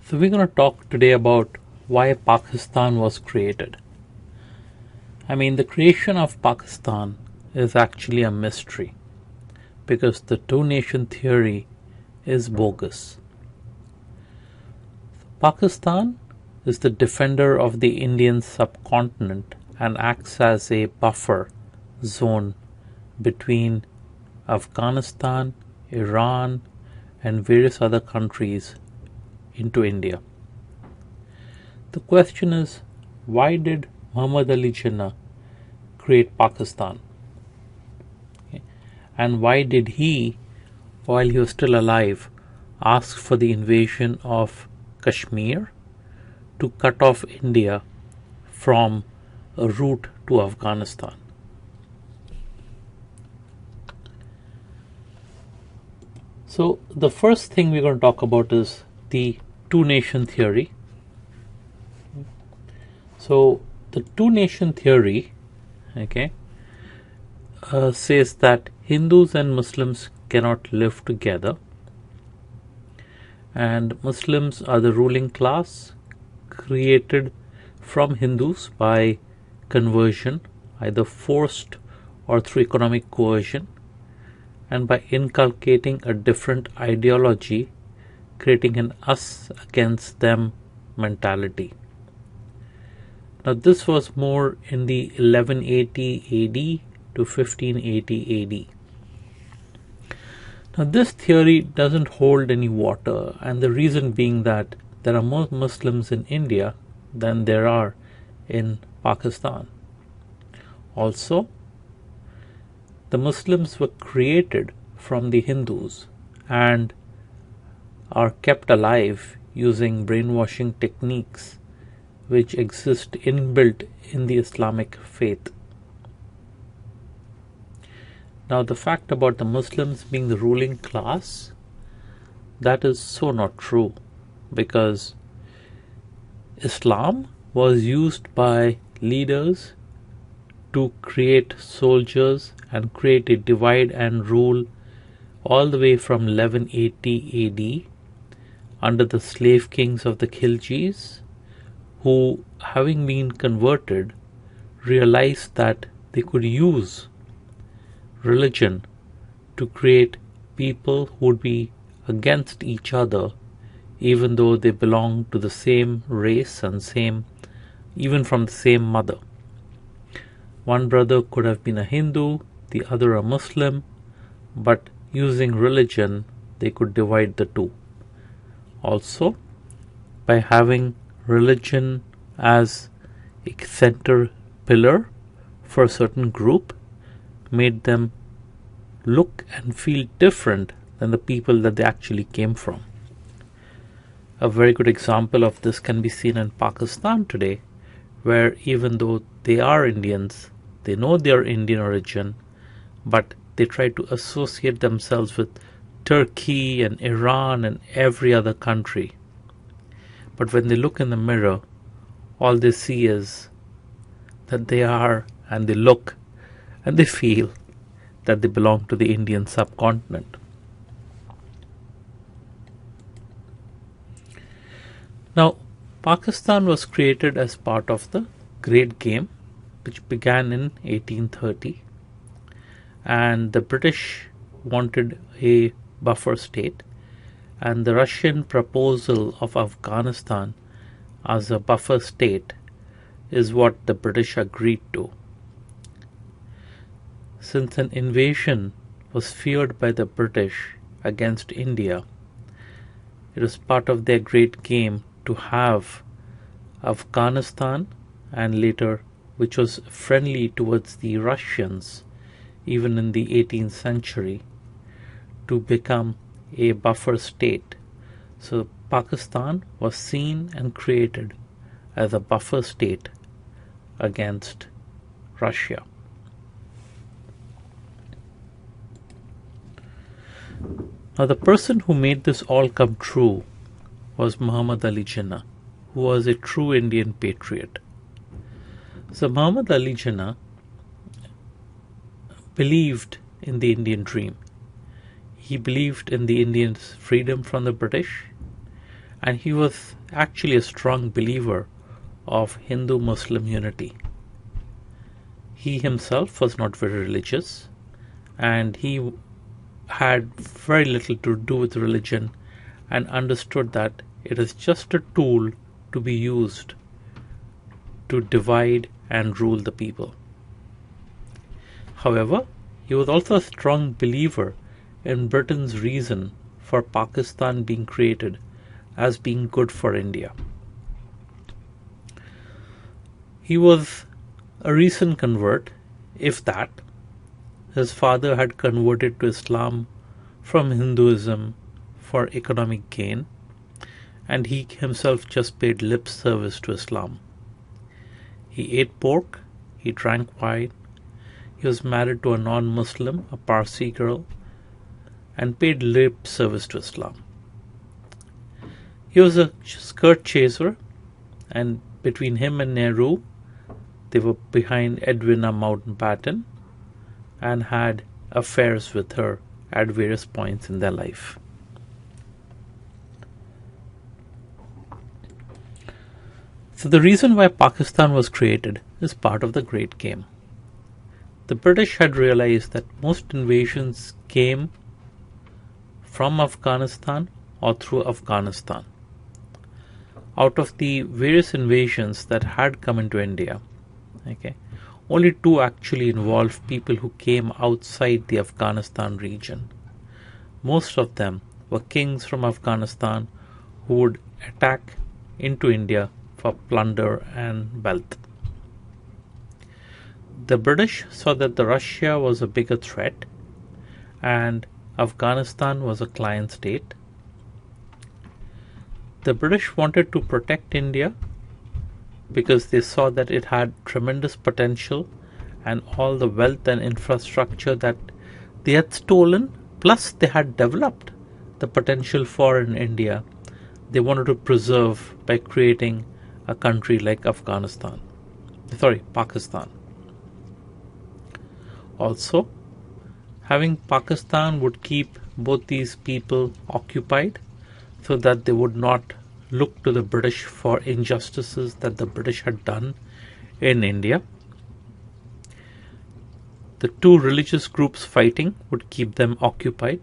So, we're going to talk today about why Pakistan was created. I mean, the creation of Pakistan is actually a mystery because the two nation theory is bogus. Pakistan is the defender of the Indian subcontinent and acts as a buffer zone between Afghanistan, Iran, and various other countries into India. The question is, why did Muhammad Ali Jinnah create Pakistan? Okay. And why did he, while he was still alive, ask for the invasion of Kashmir to cut off India from a route to Afghanistan? So the first thing we're going to talk about is the two-nation theory. So the two-nation theory, says that Hindus and Muslims cannot live together, and Muslims are the ruling class created from Hindus by conversion, either forced or through economic coercion, and by inculcating a different ideology, creating an us against them mentality. Now, this was more in the 1180 AD to 1580 AD. Now, this theory doesn't hold any water, and the reason being that there are more Muslims in India than there are in Pakistan. Also, the Muslims were created from the Hindus and are kept alive using brainwashing techniques which exist inbuilt in the Islamic faith. Now, the fact about the Muslims being the ruling class, that is so not true, because Islam was used by leaders to create soldiers and create a divide and rule all the way from 1180 AD under the slave kings of the Khiljis, who, having been converted, realized that they could use religion to create people who would be against each other, even though they belonged to the same race and even from the same mother. One brother could have been a Hindu, the other a Muslim, but using religion they could divide the two. Also, by having religion as a center pillar for a certain group, made them look and feel different than the people that they actually came from. A very good example of this can be seen in Pakistan today, where even though they are Indians, they know they are Indian origin, but they try to associate themselves with Turkey and Iran and every other country. But when they look in the mirror, all they see is that they are, and they look, and they feel that they belong to the Indian subcontinent. Now, Pakistan was created as part of the Great Game, which began in 1830, and the British wanted a buffer state, and the Russian proposal of Afghanistan as a buffer state is what the British agreed to. Since an invasion was feared by the British against India, it was part of their great game to have Afghanistan, and later, which was friendly towards the Russians even in the 18th century, to become a buffer state. So Pakistan was seen and created as a buffer state against Russia. Now, the person who made this all come true was Muhammad Ali Jinnah, who was a true Indian patriot. So Muhammad Ali Jinnah believed in the Indian dream. He believed in the Indians' freedom from the British, and he was actually a strong believer of Hindu-Muslim unity. He himself was not very religious, and he had very little to do with religion and understood that it is just a tool to be used to divide and rule the people. However, he was also a strong believer in Britain's reason for Pakistan being created as being good for India. He was a recent convert, if that. His father had converted to Islam from Hinduism for economic gain, and he himself just paid lip service to Islam. He ate pork, he drank wine, he was married to a non-Muslim, a Parsi girl, and paid lip service to Islam. He was a skirt chaser, and between him and Nehru, they were behind Edwina Mountbatten and had affairs with her at various points in their life. So the reason why Pakistan was created is part of the Great Game. The British had realized that most invasions came from Afghanistan or through Afghanistan. Out of the various invasions that had come into India, only 2 actually involved people who came outside the Afghanistan region. Most of them were kings from Afghanistan who would attack into India for plunder and wealth. The British saw that Russia was a bigger threat and Afghanistan was a client state. The British wanted to protect India because they saw that it had tremendous potential and all the wealth and infrastructure that they had stolen, plus they had developed the potential for in India, they wanted to preserve by creating a country like Pakistan. Also, having Pakistan would keep both these people occupied so that they would not look to the British for injustices that the British had done in India. The 2 religious groups fighting would keep them occupied,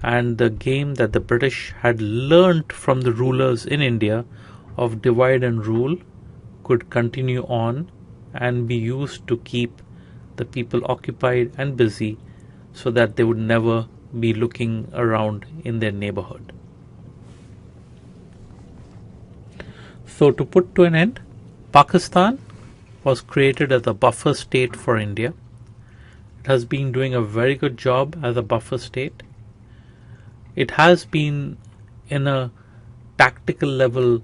and the game that the British had learnt from the rulers in India of divide and rule could continue on and be used to keep the people occupied and busy so that they would never be looking around in their neighborhood. So to put to an end, Pakistan was created as a buffer state for India. It has been doing a very good job as a buffer state. It has been in a tactical level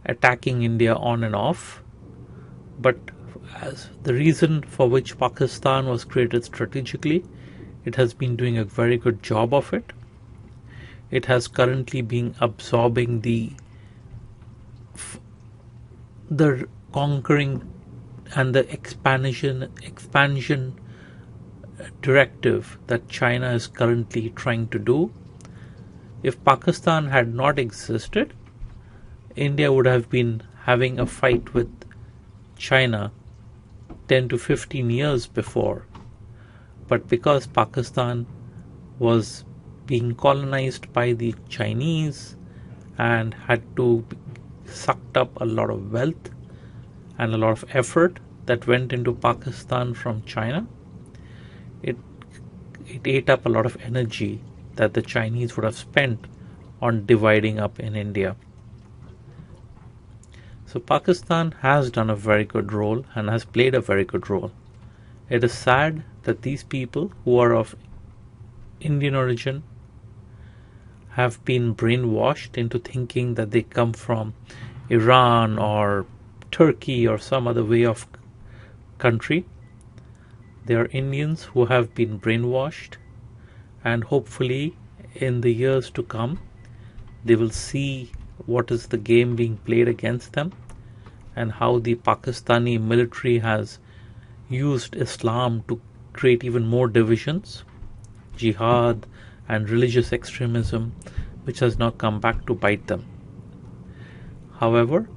attacking India on and off, but as the reason for which Pakistan was created strategically, it has been doing a very good job of it. It has currently been absorbing the conquering and the expansion directive that China is currently trying to do. If Pakistan had not existed, India would have been having a fight with China 10 to 15 years before. But because Pakistan was being colonized by the Chinese and had to sucked up a lot of wealth and a lot of effort that went into Pakistan from China, it ate up a lot of energy that the Chinese would have spent on dividing up in India. So Pakistan has done a very good role and has played a very good role. It is sad that these people who are of Indian origin have been brainwashed into thinking that they come from Iran or Turkey or some other way of country. They are Indians who have been brainwashed, and hopefully in the years to come they will see what is the game being played against them and how the Pakistani military has used Islam to create even more divisions, jihad and religious extremism, which has now come back to bite them. However,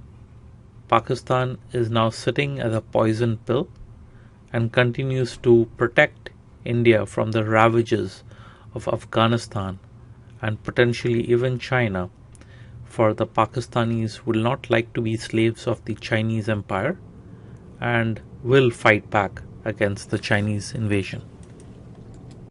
Pakistan is now sitting as a poison pill and continues to protect India from the ravages of Afghanistan and potentially even China, for the Pakistanis will not like to be slaves of the Chinese Empire and will fight back against the Chinese invasion.